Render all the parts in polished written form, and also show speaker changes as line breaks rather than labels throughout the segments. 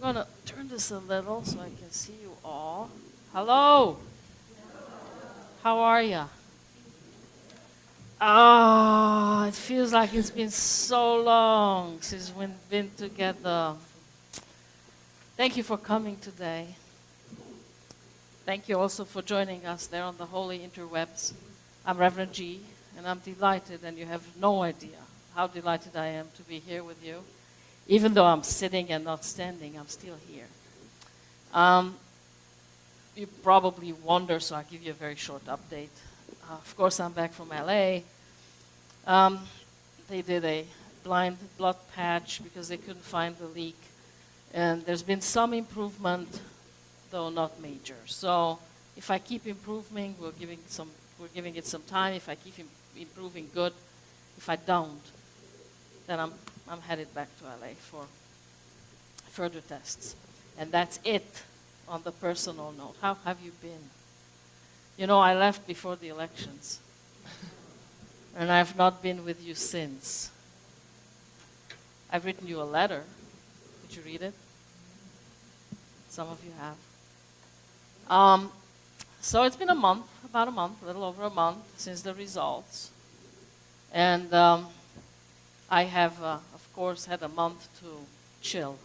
I'm going to turn this a little so I can see you all. Hello. How are you? Ah, it feels like it's been so long since we've been together. Thank you for coming today. Thank you also for joining us there on the holy interwebs. I'm Reverend G, and I'm delighted, and you have no idea how delighted I am to be here with you. Even though I'm sitting and not standing, I'm still here. You probably wonder, so I'll give you a very short update. Of course, I'm back from LA. They did a blind blood patch because they couldn't find the leak. And there's been some improvement, though not major. So if I keep improving, we're giving it some time. If I keep improving, good. If I don't, then I'm headed back to LA for further tests. And that's it on the personal note. How have you been? You know, I left before the elections. And I've not been with you since. I've written you a letter. Did you read it? Some of you have. So it's been a month, about a month, a little over a month since the results. And I have, of course, had a month to chill,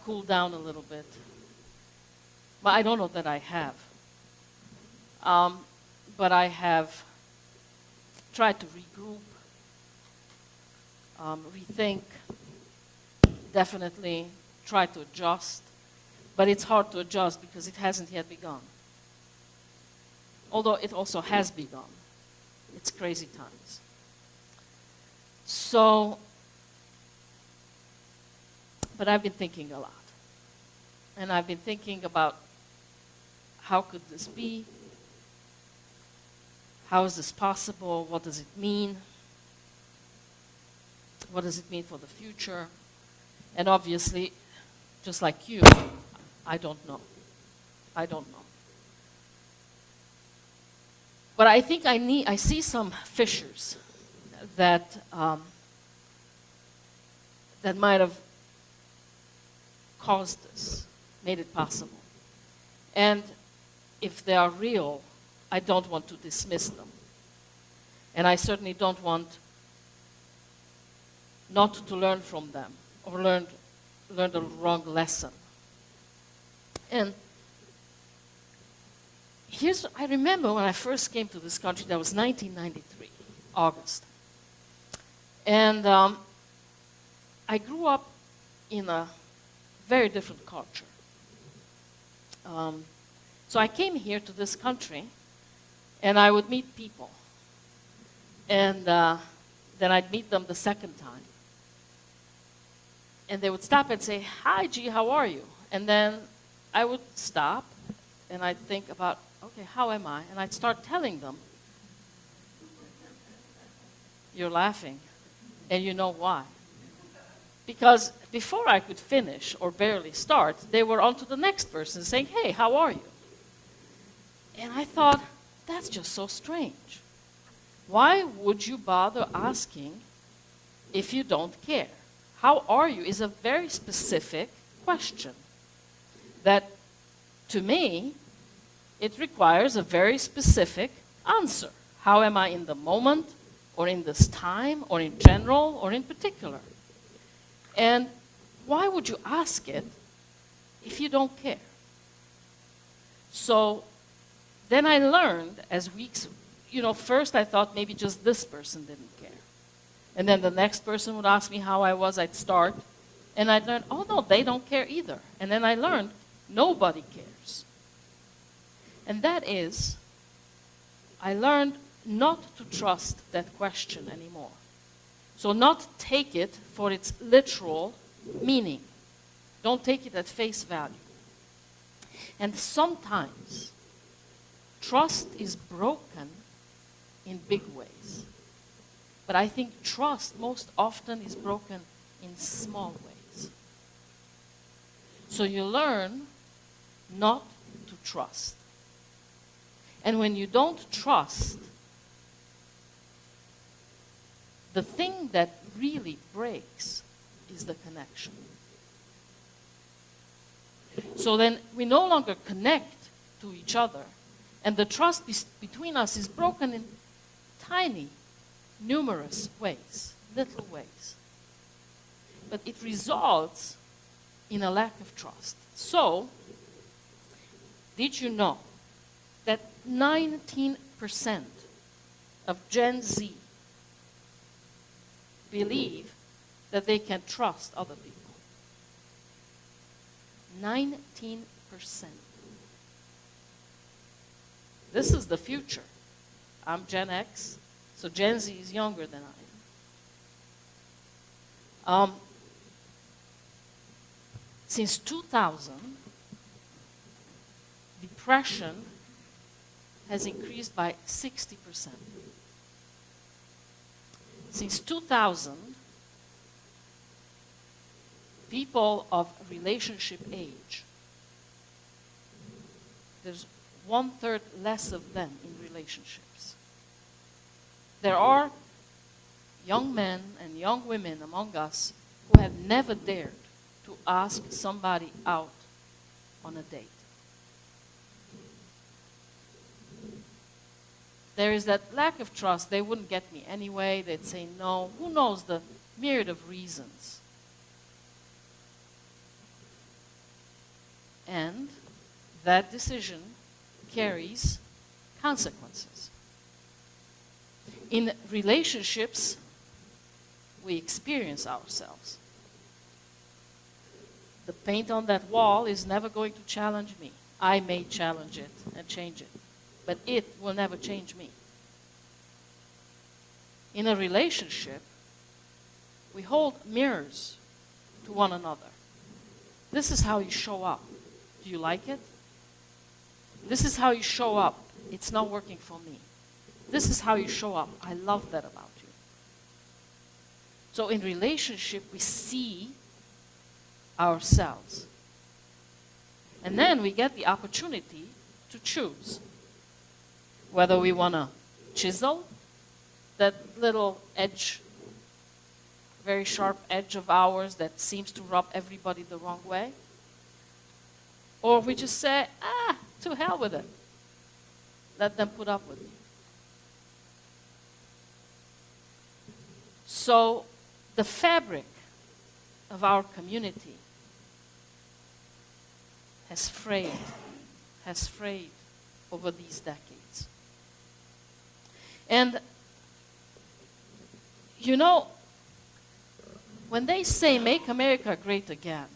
cool down a little bit. But I don't know that I have. But I have tried to regroup, rethink, definitely try to adjust. But it's hard to adjust because it hasn't yet begun. Although it also has begun. It's crazy times. So, but I've been thinking a lot. And I've been thinking about how could this be? How is this possible? What does it mean? What does it mean for the future? And obviously, just like you, I don't know. I don't know. But I think I see some fissures that that might have caused this, made it possible. And if they are real, I don't want to dismiss them. And I certainly don't want not to learn from them or learn the wrong lesson. And I remember when I first came to this country, that was 1993, August. And I grew up in a very different culture. So I came here to this country, and I would meet people. And then I'd meet them the second time. And they would stop and say, "Hi, G, how are you?" And then I would stop, and I'd think about, okay, how am I? And I'd start telling them. You're laughing, and you know why. Because before I could finish or barely start, they were on to the next person saying, "Hey, how are you?" And I thought, that's just so strange. Why would you bother asking if you don't care? How are you is a very specific question that, to me, it requires a very specific answer. How am I in the moment, or in this time, or in general, or in particular? And why would you ask it if you don't care? So then I learned as weeks, first I thought maybe just this person didn't care. And then the next person would ask me how I was, I'd start. And I'd learn, oh no, they don't care either. And then I learned, nobody cares. And that is, I learned not to trust that question anymore. So not take it for its literal meaning. Don't take it at face value. And sometimes, trust is broken in big ways. But I think trust most often is broken in small ways. So you learn not to trust. And when you don't trust, the thing that really breaks is the connection. So then we no longer connect to each other, and the trust between us is broken in tiny, numerous ways, little ways. But it results in a lack of trust. So, did you know that 19% of Gen Z believe that they can trust other people? 19%. This is the future. I'm Gen X, so Gen Z is younger than I am. Since 2000, depression has increased by 60%. Since 2000, people of relationship age, there's 1/3 less of them in relationships. There are young men and young women among us who have never dared to ask somebody out on a date. There is that lack of trust. They wouldn't get me anyway. They'd say no. Who knows the myriad of reasons? And that decision carries consequences. In relationships, we experience ourselves. The paint on that wall is never going to challenge me. I may challenge it and change it, but it will never change me. In a relationship, we hold mirrors to one another. This is how you show up. Do you like it? This is how you show up. It's not working for me. This is how you show up. I love that about you. So in relationship, we see ourselves. And then we get the opportunity to choose whether we want to chisel that little edge, very sharp edge of ours that seems to rub everybody the wrong way, or we just say, to hell with it. Let them put up with me. So the fabric of our community has frayed over these decades. And you know, when they say make America great again,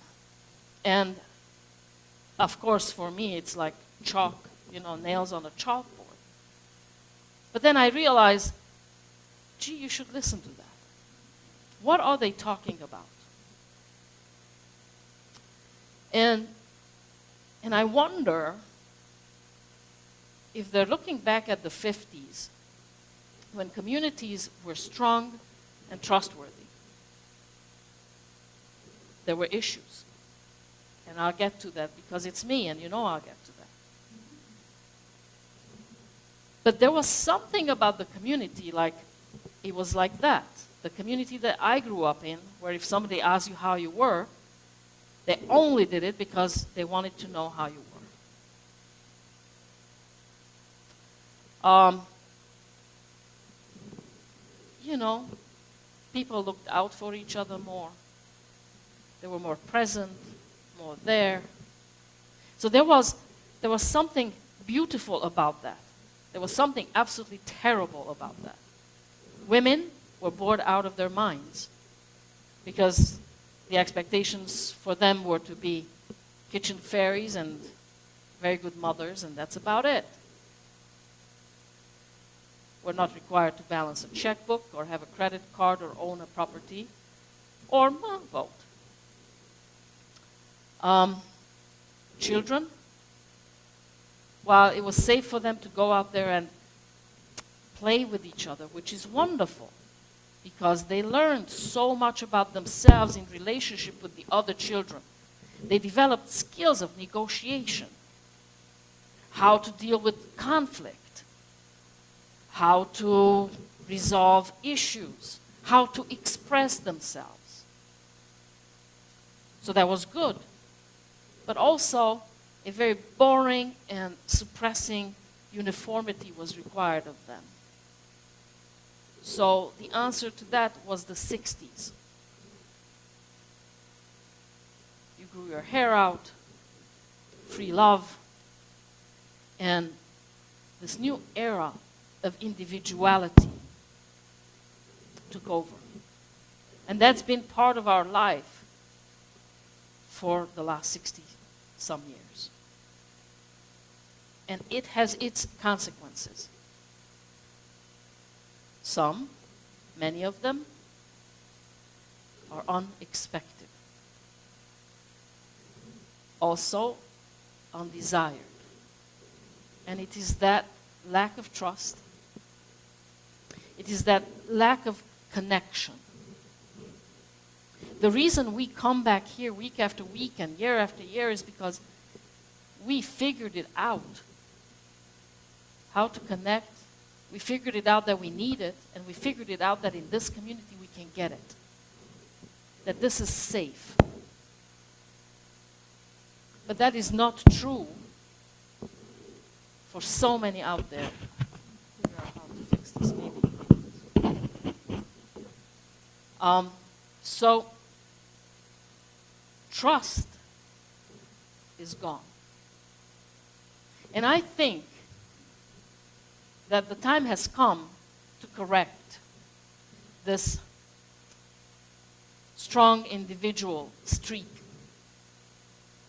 and of course for me it's like chalk, nails on a chalkboard. But then I realize, gee, you should listen to that. What are they talking about? And I wonder if they're looking back at the 50s, when communities were strong and trustworthy. There were issues. And I'll get to that because it's me, and I'll get to that. But there was something about the community, like it was like that. The community that I grew up in, where if somebody asked you how you were, they only did it because they wanted to know how you were. People looked out for each other more. They were more present, more there. So there was something beautiful about that. There was something absolutely terrible about that. Women were bored out of their minds because the expectations for them were to be kitchen fairies and very good mothers, and that's about it. We're not required to balance a checkbook or have a credit card or own a property or vote. Children, while it was safe for them to go out there and play with each other, which is wonderful, because they learned so much about themselves in relationship with the other children. They developed skills of negotiation, how to deal with conflict, how to resolve issues, how to express themselves. So that was good. but also a very boring and suppressing uniformity was required of them. So the answer to that was the 60s. You grew your hair out, free love, and this new era of individuality took over. And that's been part of our life for the last 60-some years. And it has its consequences. Some, many of them, are unexpected. Also, undesired. And it is that lack of trust. It is that lack of connection. The reason we come back here week after week and year after year is because we figured it out. How to connect. We figured it out that we need it, and we figured it out that in this community we can get it. That this is safe. But that is not true for so many out there. Figure out how to fix this, maybe. So, trust is gone. And I think that the time has come to correct this strong individual streak,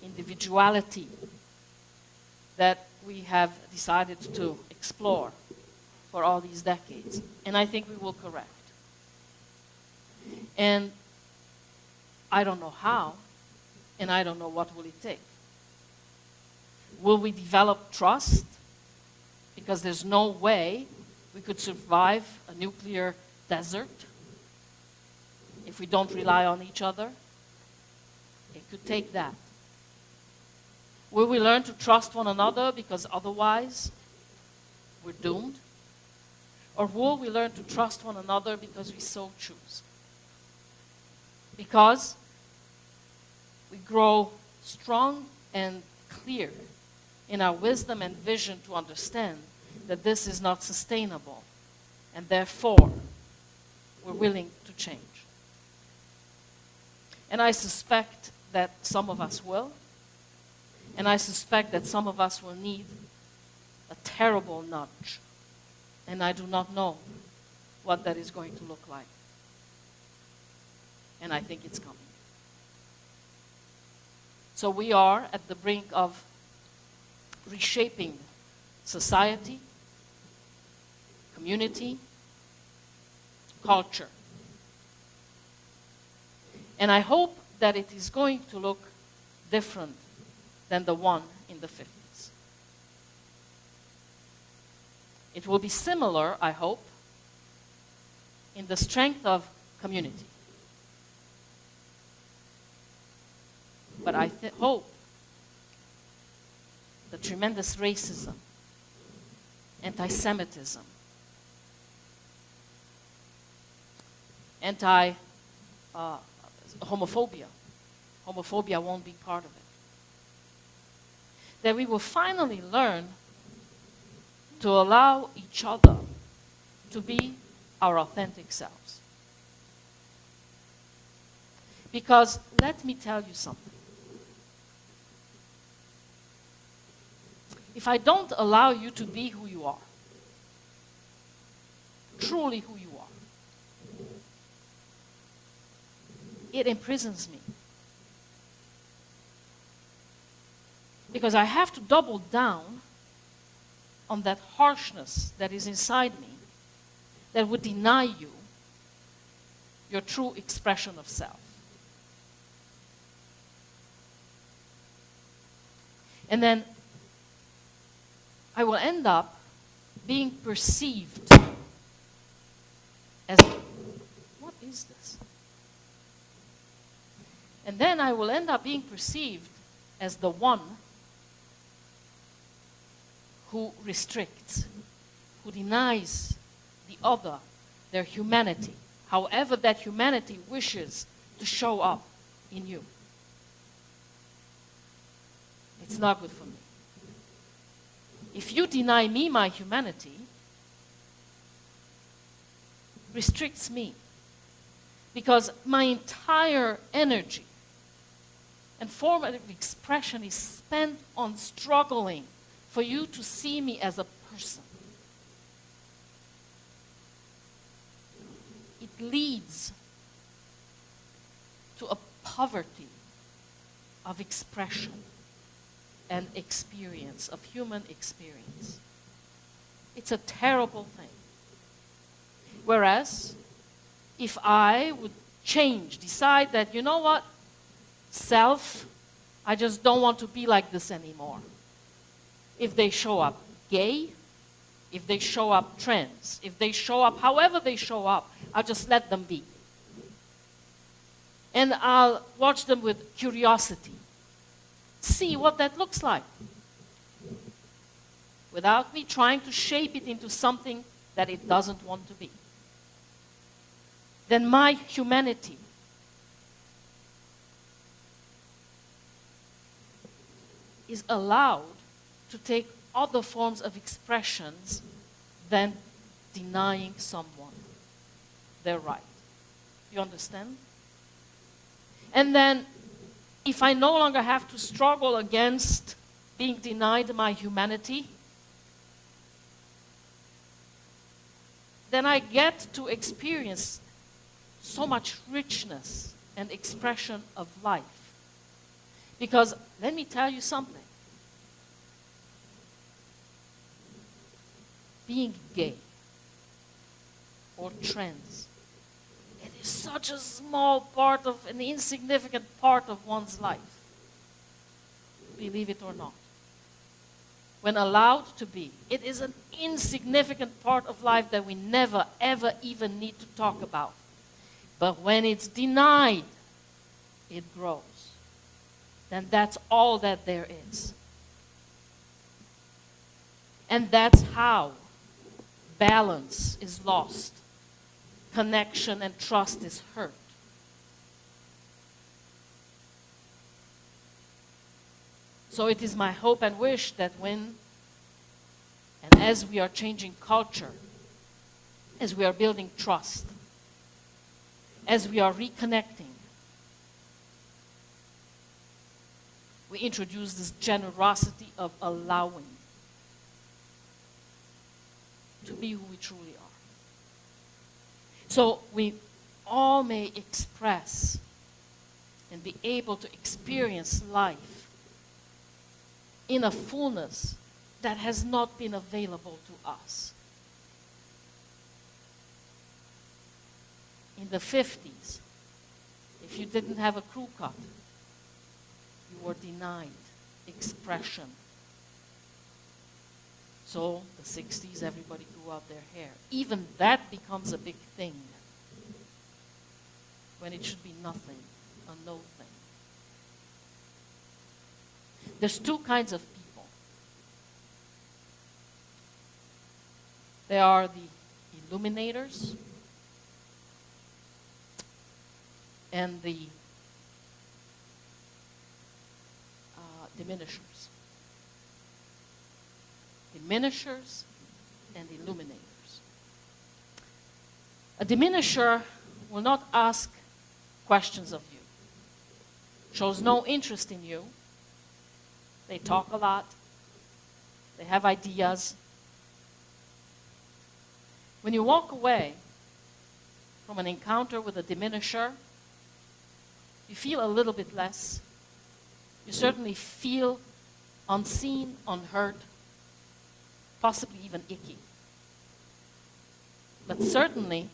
individuality that we have decided to explore for all these decades. And I think we will correct. And I don't know how, and I don't know what will it take. Will we develop trust? Because there's no way we could survive a nuclear desert if we don't rely on each other. It could take that. Will we learn to trust one another because otherwise we're doomed? Or will we learn to trust one another because we so choose? Because we grow strong and clear in our wisdom and vision to understand that this is not sustainable, and therefore we're willing to change. And I suspect that some of us will, and I suspect that some of us will need a terrible nudge, and I do not know what that is going to look like. And I think it's coming. So we are at the brink of reshaping society, community, culture. And I hope that it is going to look different than the one in the 50s. It will be similar, I hope, in the strength of community. But I hope the tremendous racism, anti-Semitism, homophobia won't be part of it. That we will finally learn to allow each other to be our authentic selves. Because let me tell you something. If I don't allow you to be who you are, truly who you are, it imprisons me. Because I have to double down on that harshness that is inside me that would deny you your true expression of self. And then I will end up being perceived as, what is this? And then I will end up being perceived as the one who restricts, who denies the other their humanity, however that humanity wishes to show up in you. It's not good for me. If you deny me my humanity, restricts me. Because my entire energy and formative expression is spent on struggling for you to see me as a person. It leads to a poverty of expression and experience, of human experience. It's a terrible thing. Whereas, if I would change, decide that, you know what, self, I just don't want to be like this anymore. If they show up gay, if they show up trans, if they show up however they show up, I'll just let them be. And I'll watch them with curiosity. See what that looks like. Without me trying to shape it into something that it doesn't want to be. Then my humanity is allowed to take other forms of expressions than denying someone their right. You understand? And then, if I no longer have to struggle against being denied my humanity, then I get to experience so much richness and expression of life. Because, let me tell you something. Being gay or trans, it is such a small part of, an insignificant part of one's life. Believe it or not. When allowed to be, it is an insignificant part of life that we never, ever even need to talk about. But when it's denied, it grows. Then that's all that there is. And that's how balance is lost. Connection and trust is hurt. So it is my hope and wish that when and as we are changing culture, as we are building trust, as we are reconnecting, we introduce this generosity of allowing to be who we truly are. So we all may express and be able to experience life in a fullness that has not been available to us. In the 50s, if you didn't have a crew cut, you were denied expression. So, the 60s, everybody grew out their hair. Even that becomes a big thing when it should be nothing, a no thing. There's two kinds of people. There are the illuminators and the diminishers. Diminishers and illuminators. A diminisher will not ask questions of you, shows no interest in you. They talk a lot. They have ideas. When you walk away from an encounter with a diminisher, you feel a little bit less. You certainly feel unseen, unheard, possibly even icky. But certainly,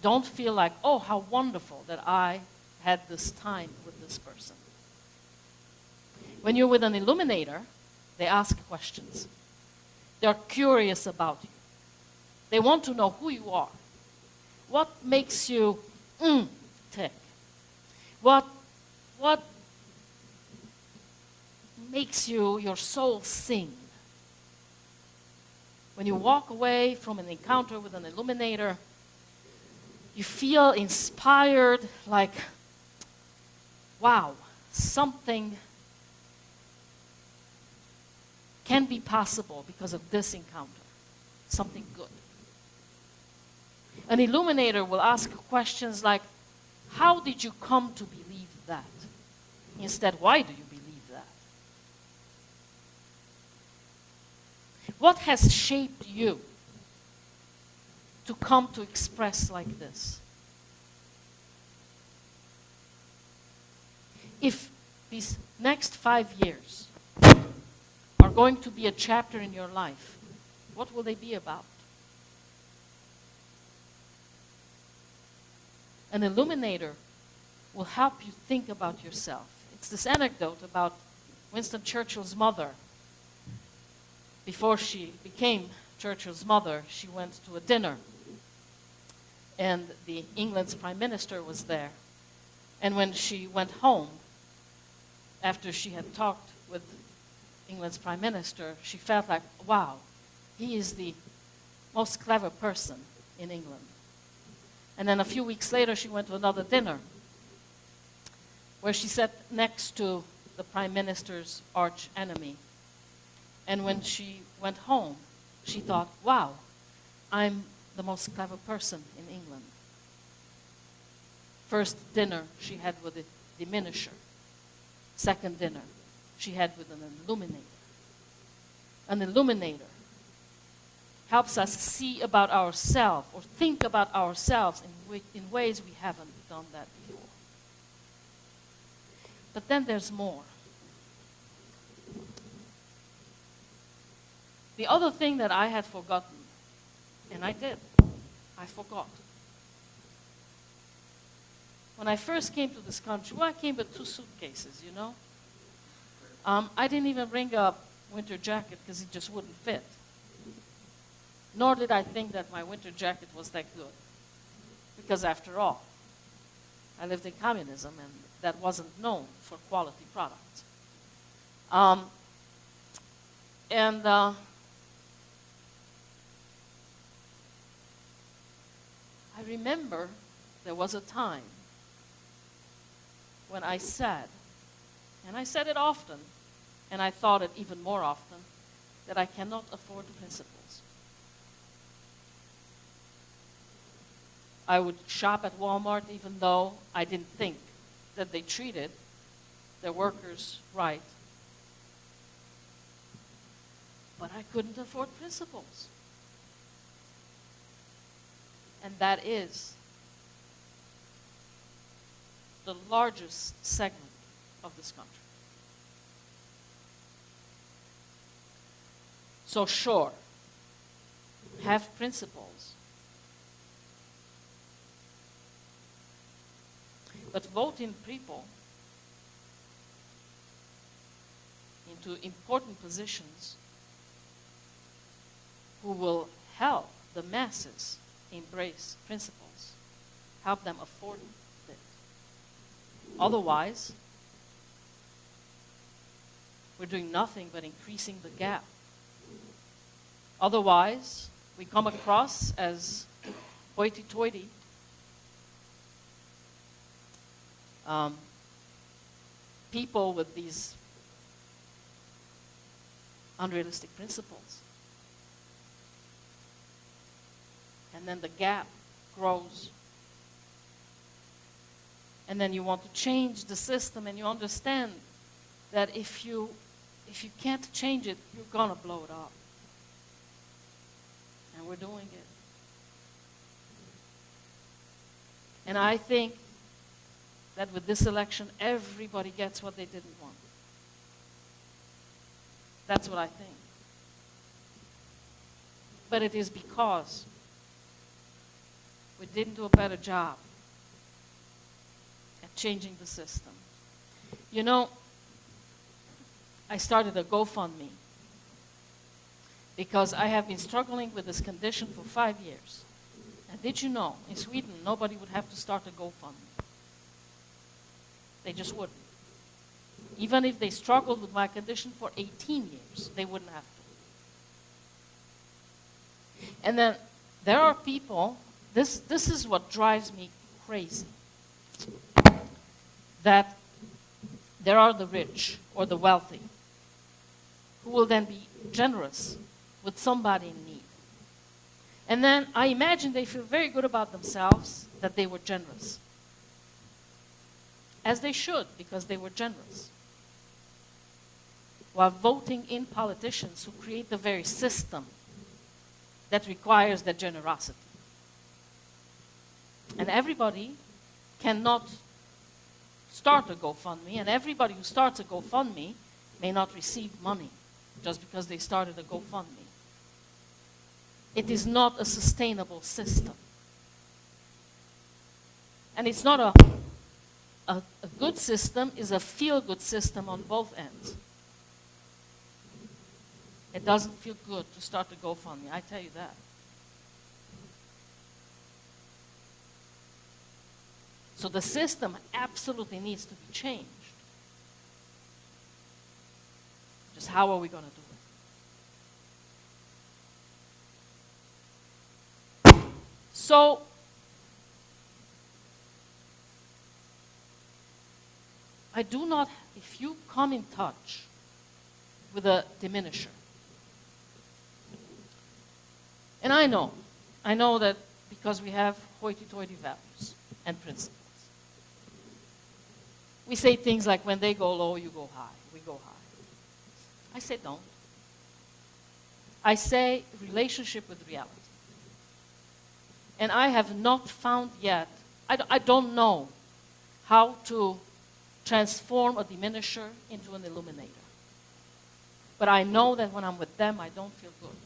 don't feel like, oh, how wonderful that I had this time with this person. When you're with an illuminator, they ask questions. They're curious about you. They want to know who you are. What makes you tick? What makes your soul sing? When you walk away from an encounter with an illuminator, you feel inspired, like, wow, something can be possible because of this encounter, something good. An illuminator will ask questions like, how did you come to believe that? Instead, why do you believe that? What has shaped you to come to express like this? If these next 5 years are going to be a chapter in your life, what will they be about? An illuminator will help you think about yourself. It's this anecdote about Winston Churchill's mother. Before she became Churchill's mother, she went to a dinner, and England's prime minister was there. And when she went home, after she had talked with England's prime minister, she felt like, wow, he is the most clever person in England. And then a few weeks later, she went to another dinner where she sat next to the prime minister's arch enemy. And when she went home, she thought, wow, I'm the most clever person in England. First dinner she had with a diminisher. Second dinner she had with an illuminator. An illuminator helps us see about ourselves or think about ourselves in ways we haven't done that before. But then there's more. The other thing that I had forgotten, and I forgot. When I first came to this country, I came with 2 suitcases, you know. I didn't even bring a winter jacket because it just wouldn't fit. Nor did I think that my winter jacket was that good. Because after all, I lived in communism and that wasn't known for quality products. I remember there was a time when I said, and I said it often, and I thought it even more often, that I cannot afford principles. I would shop at Walmart even though I didn't think that they treated their workers right. But I couldn't afford principles. And that is the largest segment of this country. So sure, have principles. But vote in people into important positions who will help the masses embrace principles, help them afford it. Otherwise, we're doing nothing but increasing the gap. Otherwise, we come across as hoity-toity, people with these unrealistic principles. And then the gap grows. And then you want to change the system, and you understand that if you can't change it, you're going to blow it up. And we're doing it. And I think that with this election, everybody gets what they didn't want. That's what I think. But it is because we didn't do a better job at changing the system. You know, I started a GoFundMe because I have been struggling with this condition for 5 years. And did you know, in Sweden, nobody would have to start a GoFundMe. They just wouldn't. Even if they struggled with my condition for 18 years, they wouldn't have to. And then there are people, this is what drives me crazy, that there are the rich or the wealthy who will then be generous with somebody in need. And then I imagine they feel very good about themselves that they were generous. As they should, because they were generous. While voting in politicians who create the very system that requires that generosity. And everybody cannot start a GoFundMe, and everybody who starts a GoFundMe may not receive money just because they started a GoFundMe. It is not a sustainable system. And it's not a good system, is a feel-good system on both ends. It doesn't feel good to start a GoFundMe, I tell you that. So the system absolutely needs to be changed. Just how are we going to do it? So, I do not, if you come in touch with a diminisher, and I know that because we have hoity-toity values and principles. We say things like, when they go low, you go high. We go high. I say don't. I say relationship with reality. And I have not found yet, I don't know how to transform a diminisher into an illuminator. But I know that when I'm with them, I don't feel good.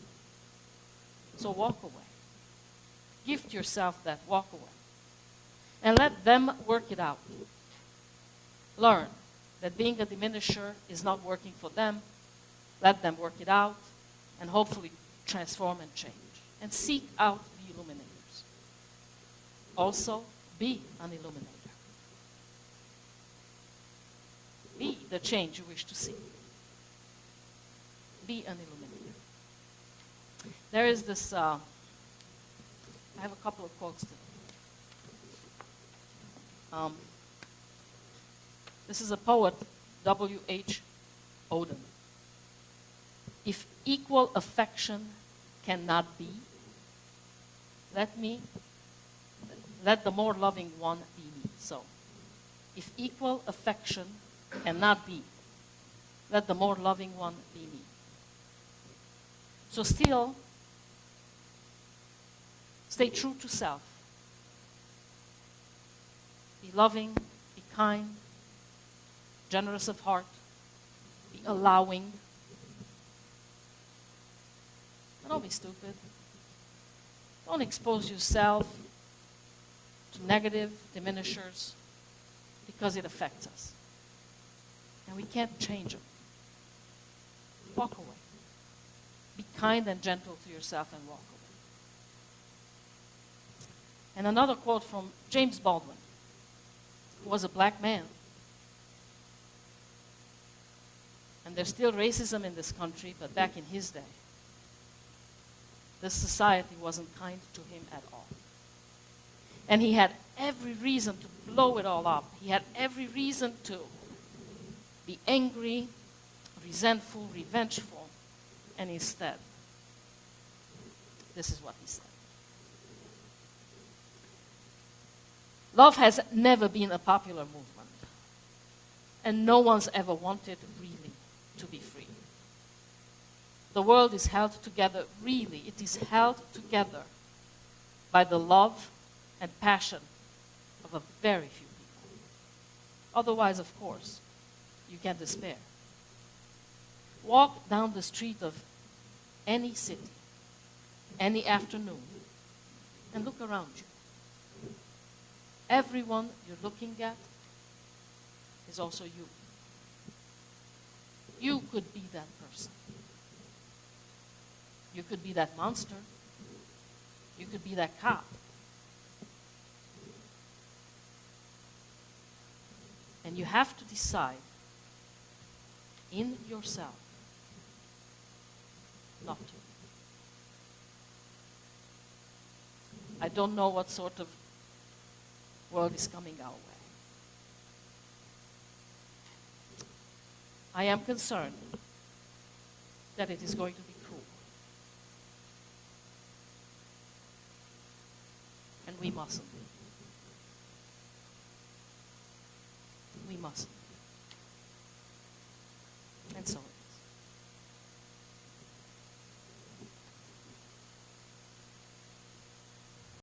So walk away. Gift yourself that, walk away. And let them work it out. Learn that being a diminisher is not working for them. Let them work it out and hopefully transform and change. And seek out the illuminators. Also, be an illuminator. Be the change you wish to see. Be an illuminator. There is this, I have a couple of quotes today. This is a poet, W.H. Auden. If equal affection cannot be, let the more loving one be me. So, if equal affection cannot be, let the more loving one be me. So still, stay true to self. Be loving, be kind, generous of heart, be allowing. And don't be stupid. Don't expose yourself to negative diminishers because it affects us. And we can't change them. Walk away. Be kind and gentle to yourself and walk away. And another quote from James Baldwin, who was a black man. And there's still racism in this country, but back in his day, this society wasn't kind to him at all. And he had every reason to blow it all up. He had every reason to be angry, resentful, revengeful, and instead, this is what he said. Love has never been a popular movement, and no one's ever wanted really to be free. The world is held together, really, it is held together by the love and passion of a very few people. Otherwise, of course, you can despair. Walk down the street of any city, any afternoon, and look around you. Everyone you're looking at is also you. You could be that person. You could be that monster. You could be that cop. And you have to decide in yourself not to. I don't know what sort of world is coming our way. I am concerned that it is going to be cruel. And we mustn't. We mustn't.